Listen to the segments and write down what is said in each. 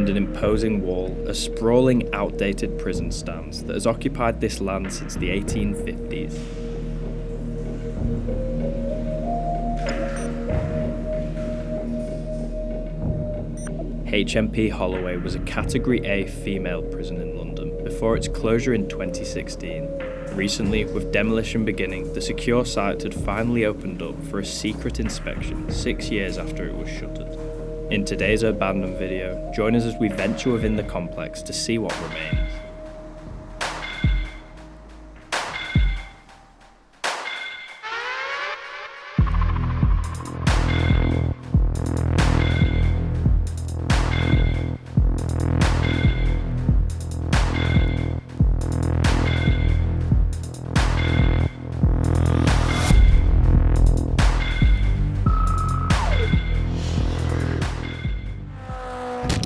behind an imposing wall, a sprawling, outdated prison stands that has occupied this land since the 1850s. HMP Holloway was a Category A female prison in London before its closure in 2016. Recently, with demolition beginning, the secure site had finally opened up for a secret inspection 6 years after it was shuttered. In today's Urbandoned video, join us as we venture within the complex to see what remains.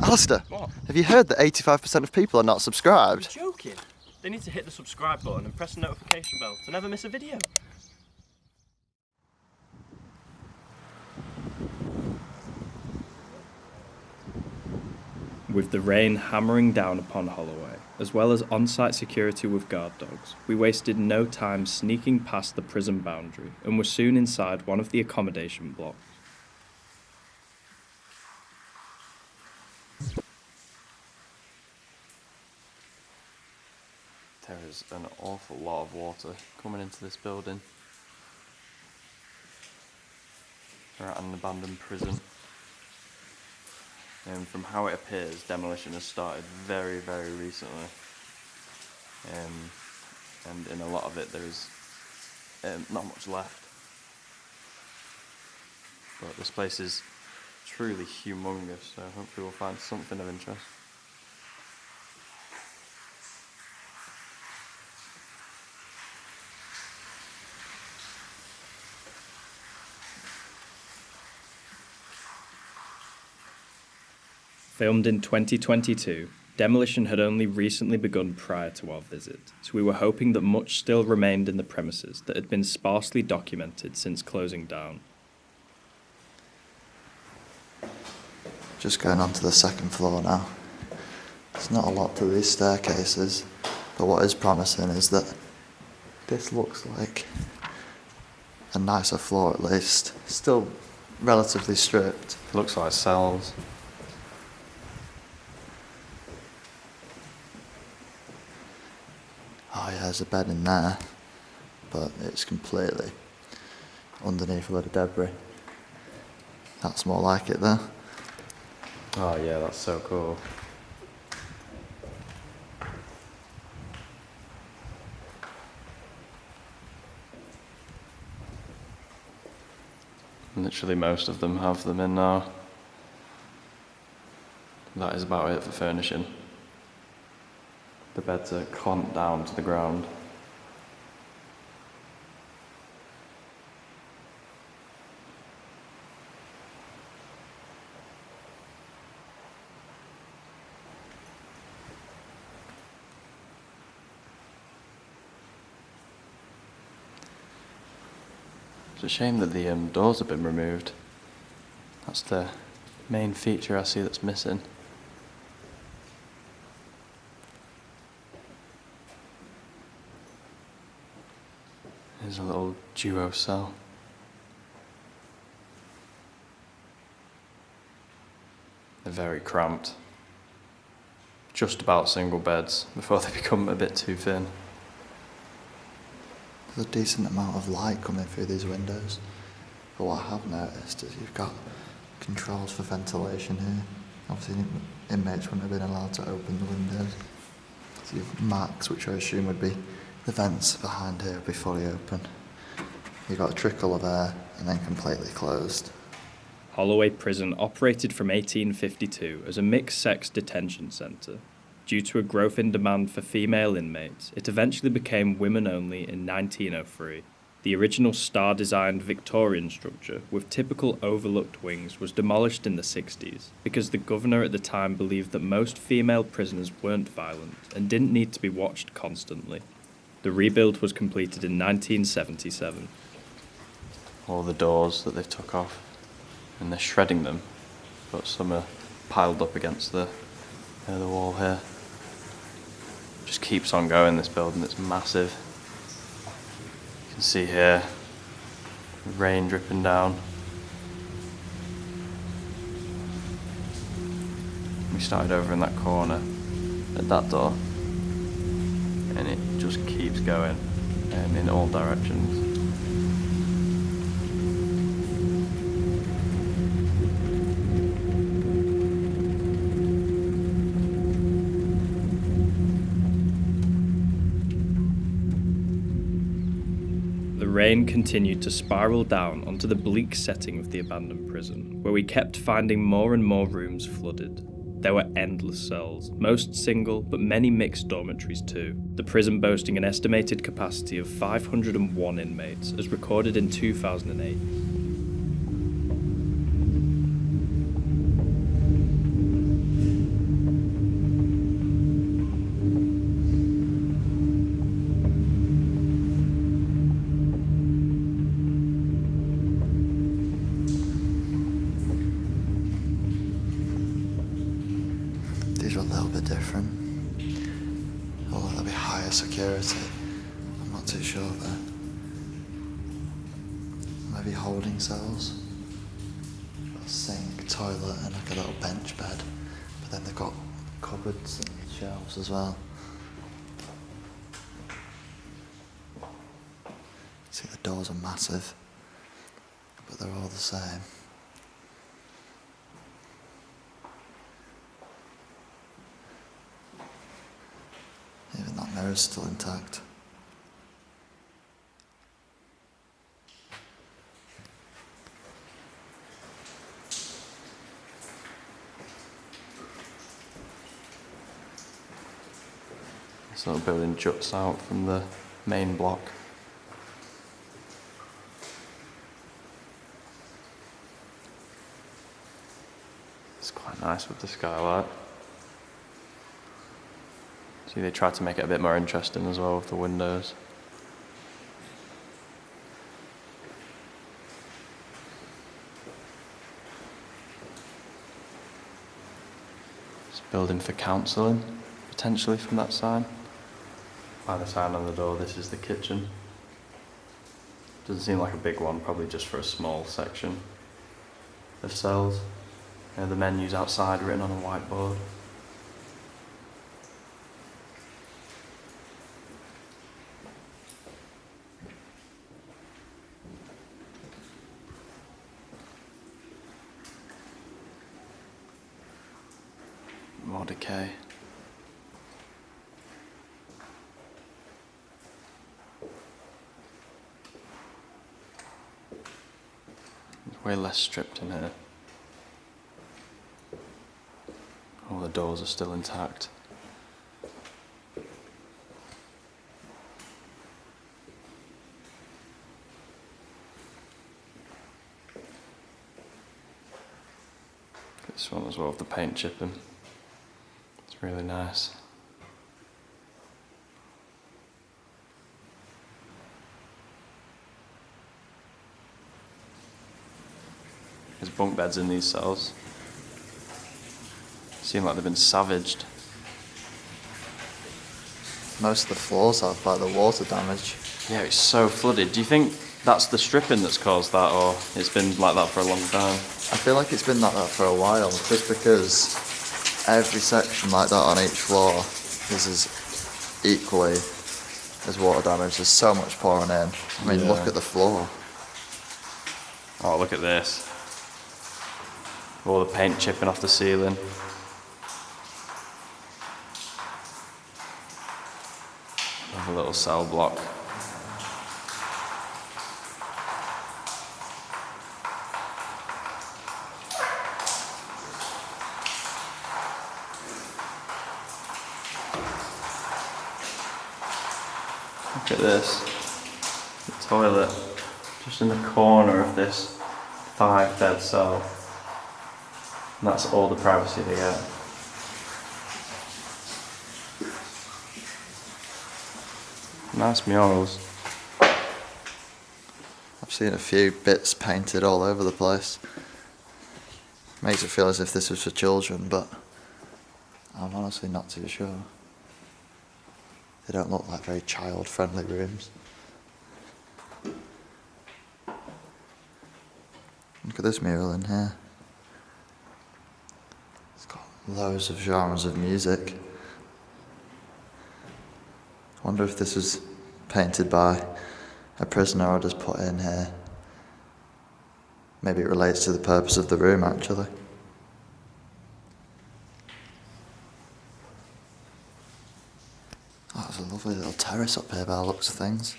Alistair, What? have you heard that 85% of people are not subscribed? You're joking? They need to hit the subscribe button and press the notification bell to never miss a video. With the rain hammering down upon Holloway, as well as on-site security with guard dogs, we wasted no time sneaking past the prison boundary and were soon inside one of the accommodation blocks. There is an awful lot of water coming into this building. We're at an abandoned prison. And from how it appears, demolition has started very, very recently. And in a lot of it there is not much left. But this place is truly humongous, so hopefully we'll find something of interest. Filmed in 2022, demolition had only recently begun prior to our visit, so we were hoping that much still remained in the premises that had been sparsely documented since closing down. Just going on to the second floor now. There's not a lot to these staircases, but what is promising is that this looks like a nicer floor at least. Still relatively stripped. It looks like cells. Oh yeah, there's a bed in there, but it's completely underneath a load of debris. That's more like it there. Oh yeah, that's so cool. Literally most of them have them in now. That is about it for furnishing. The beds are clamped down to the ground. It's a shame that the doors have been removed. That's the main feature I see that's missing. There's a little duo cell. They're very cramped. Just about single beds before they become a bit too thin. There's a decent amount of light coming through these windows. But what I have noticed is you've got controls for ventilation here. Obviously inmates wouldn't have been allowed to open the windows. So you've marks, which I assume would be the vents behind here, will be fully open. You've got a trickle of air and then completely closed. Holloway Prison operated from 1852 as a mixed-sex detention centre. Due to a growth in demand for female inmates, it eventually became women-only in 1903. The original star-designed Victorian structure, with typical overlooked wings, was demolished in the 60s because the governor at the time believed that most female prisoners weren't violent and didn't need to be watched constantly. The rebuild was completed in 1977. All the doors that they've took off, and they're shredding them, but some are piled up against the The wall here just keeps on going, this building, it's massive. You can see here, rain dripping down. We started over in that corner at that door, and it just keeps going in all directions. The rain continued to spiral down onto the bleak setting of the abandoned prison, where we kept finding more and more rooms flooded. There were endless cells, most single, but many mixed dormitories too. The prison boasting an estimated capacity of 501 inmates, as recorded in 2008. These are a little bit different. Although they'll be higher security. I'm not too sure though. Maybe holding cells. Got a sink, toilet and like a little bench bed. But then they've got cupboards and shelves as well. See, the doors are massive, but they're all the same. Even that mirror's still intact. This little building juts out from the main block. It's quite nice with the skylight. See, they tried to make it a bit more interesting as well with the windows. It's a building for counselling, potentially from that sign. By the sign on the door, this is the kitchen. Doesn't seem like a big one, probably just for a small section of cells. The menu's outside, written on a whiteboard. More decay. It's way less stripped in here. All the doors are still intact. This one as well with the paint chipping. It's really nice. There's bunk beds in these cells. Seem like they've been savaged. Most of the floors have by the water damage. Yeah, it's so flooded. Do you think that's the stripping that's caused that, or it's been like that for a long time? I feel like it's been like that for a while, just because every section like that on each floor is as equally as water damage. There's so much pouring in. I mean, Yeah. look at the floor. Oh, look at this. All the paint chipping off the ceiling. A little cell block. Look at this. The toilet just in the corner of this 5-bed cell. And that's all the privacy they get. Nice murals. I've seen a few bits painted all over the place. Makes it feel as if this was for children, but I'm honestly not too sure. They don't look like very child-friendly rooms. Look at this mural in here. It's got loads of genres of music. I wonder if this was painted by a prisoner or just put in here. Maybe it relates to the purpose of the room, actually. Oh, there's a lovely little terrace up here by the looks of things.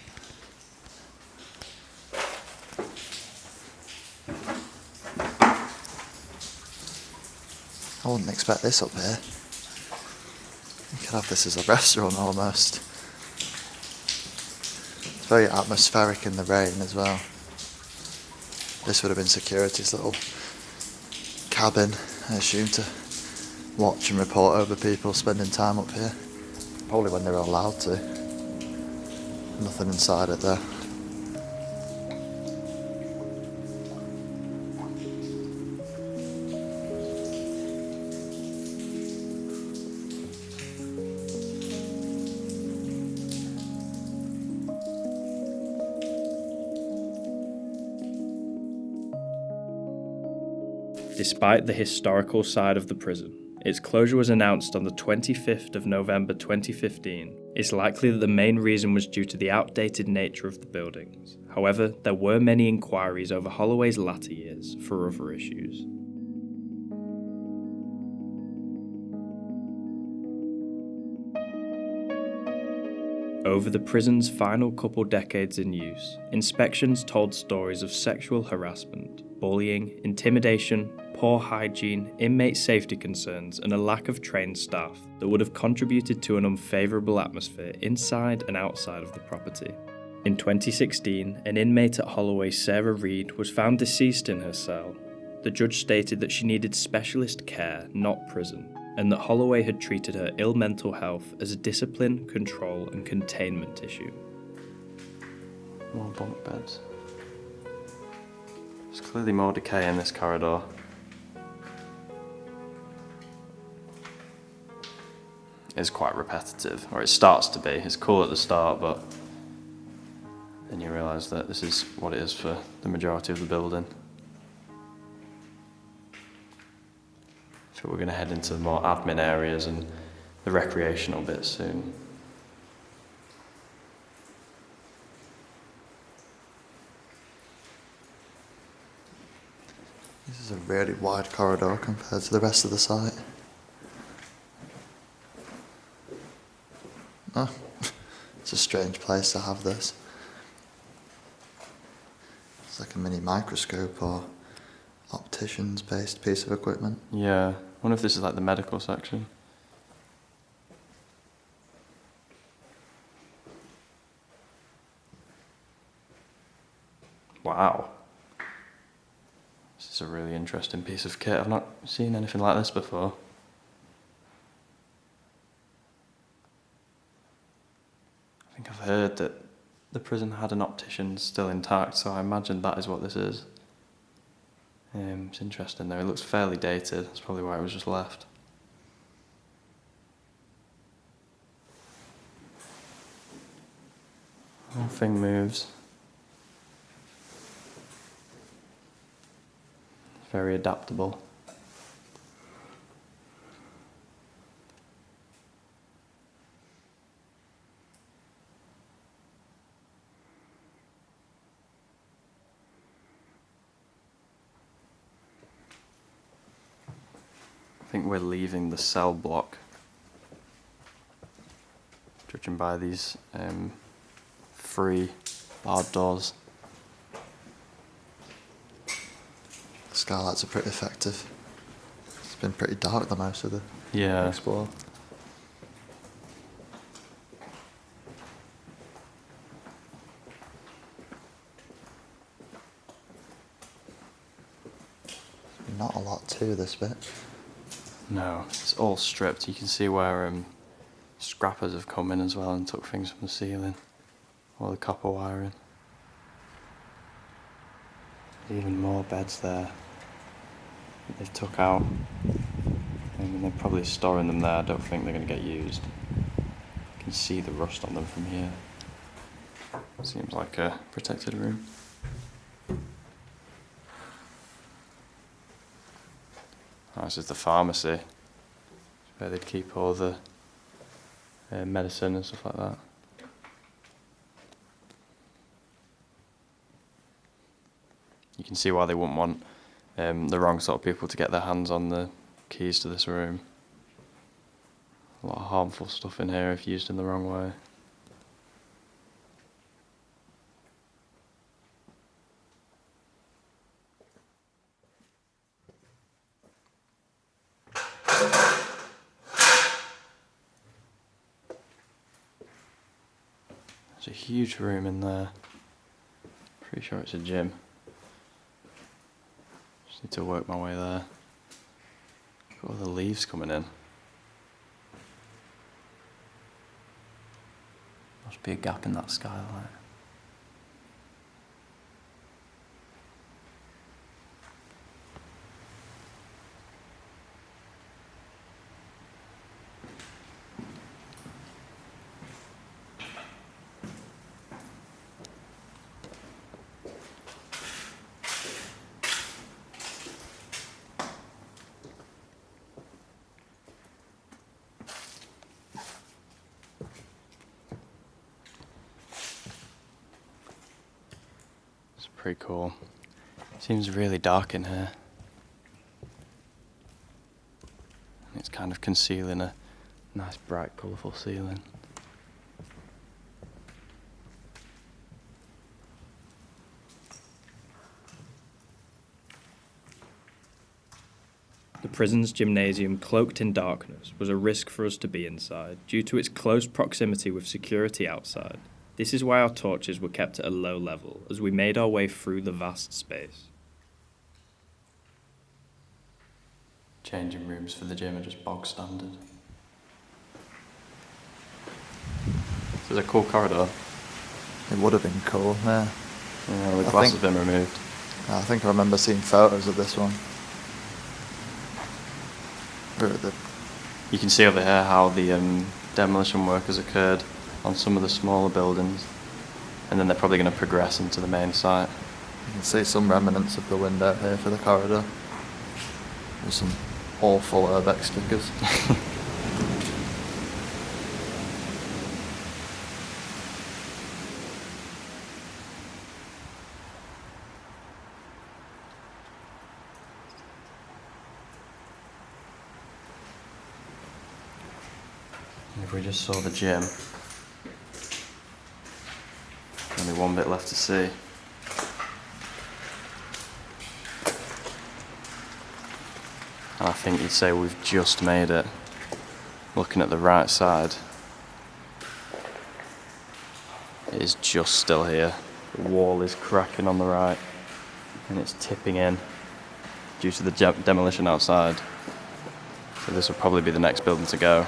I wouldn't expect this up here. You could have this as a restaurant almost. It's very atmospheric in the rain as well. This would have been security's little cabin, I assume, to watch and report over people spending time up here. Probably when they're allowed to. Nothing inside it there. Despite the historical side of the prison, its closure was announced on the 25th of November 2015. It's likely that the main reason was due to the outdated nature of the buildings. However, there were many inquiries over Holloway's latter years for other issues. Over the prison's final couple decades in use, inspections told stories of sexual harassment, bullying, intimidation, poor hygiene, inmate safety concerns, and a lack of trained staff that would have contributed to an unfavourable atmosphere inside and outside of the property. In 2016, an inmate at Holloway, Sarah Reed, was found deceased in her cell. The judge stated that she needed specialist care, not prison, and that Holloway had treated her ill mental health as a discipline, control, and containment issue. More bunk beds. There's clearly more decay in this corridor. It's quite repetitive, or it starts to be. It's cool at the start, but then you realise that this is what it is for the majority of the building. So we're going to head into the more admin areas and the recreational bits soon. This is a really wide corridor compared to the rest of the site. Oh, it's a strange place to have this. It's like a mini microscope or opticians based piece of equipment. Yeah, I wonder if this is like the medical section. Wow. This is a really interesting piece of kit. I've not seen anything like this before. I think I've heard that the prison had an optician still intact, so I imagine that is what this is. It's interesting though, it looks fairly dated, that's probably why it was just left. The whole thing moves. Very adaptable. I think we're leaving the cell block, judging by these free barred doors. The skylights are pretty effective. It's been pretty dark the most of the explore. Not a lot to this bit. No, it's all stripped. You can see where scrappers have come in as well and took things from the ceiling. All the copper wiring. Even more beds there that they've took out. I mean, they're probably storing them there. I don't think they're going to get used. You can see the rust on them from here. Seems like a protected room. Oh, this is the pharmacy, where they'd keep all the medicine and stuff like that. You can see why they wouldn't want the wrong sort of people to get their hands on the keys to this room. A lot of harmful stuff in here if used in the wrong way. There's a huge room in there. Pretty sure it's a gym. Just need to work my way there. Look at all the leaves coming in. Must be a gap in that skylight. Pretty cool. Seems really dark in here. It's kind of concealing a nice bright colourful ceiling. The prison's gymnasium, cloaked in darkness, was a risk for us to be inside, due to its close proximity with security outside. This is why our torches were kept at a low level, as we made our way through the vast space. Changing rooms for the gym are just bog standard. This is a cool corridor. It would have been cool, yeah. Yeah, the glass has been removed. I think I remember seeing photos of this one. You can see over here how the demolition work has occurred on some of the smaller buildings, and then they're probably going to progress into the main site. You can see some remnants of the window here for the corridor. There's some awful urbex stickers. If we just saw the gym, only one bit left to see. And I think you'd say we've just made it. Looking at the right side, it is just still here. The wall is cracking on the right, and it's tipping in due to the demolition outside. So this will probably be the next building to go.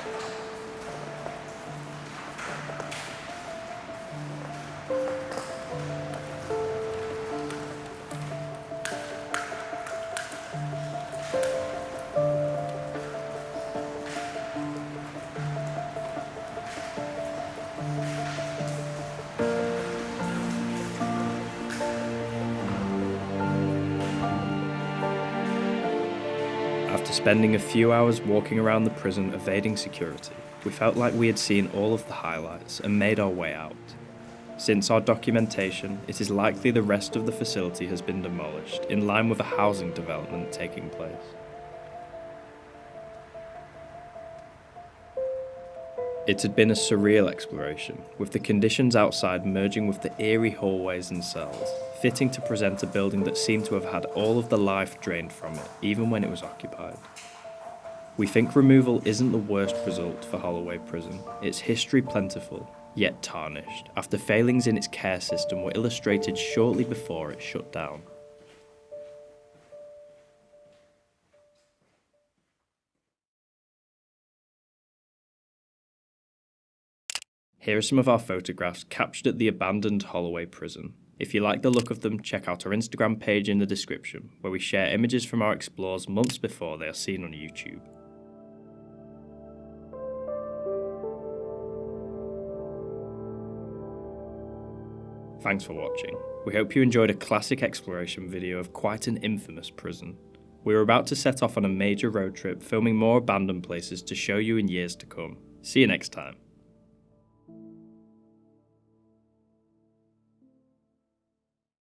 After spending a few hours walking around the prison evading security, we felt like we had seen all of the highlights and made our way out. Since our documentation, it is likely the rest of the facility has been demolished, in line with a housing development taking place. It had been a surreal exploration, with the conditions outside merging with the eerie hallways and cells, fitting to present a building that seemed to have had all of the life drained from it, even when it was occupied. We think removal isn't the worst result for Holloway Prison. Its history plentiful, yet tarnished, after failings in its care system were illustrated shortly before it shut down. Here are some of our photographs captured at the abandoned Holloway Prison. If you like the look of them, check out our Instagram page in the description, where we share images from our explores months before they are seen on YouTube. Thanks for watching. We hope you enjoyed a classic exploration video of quite an infamous prison. We are about to set off on a major road trip, filming more abandoned places to show you in years to come. See you next time.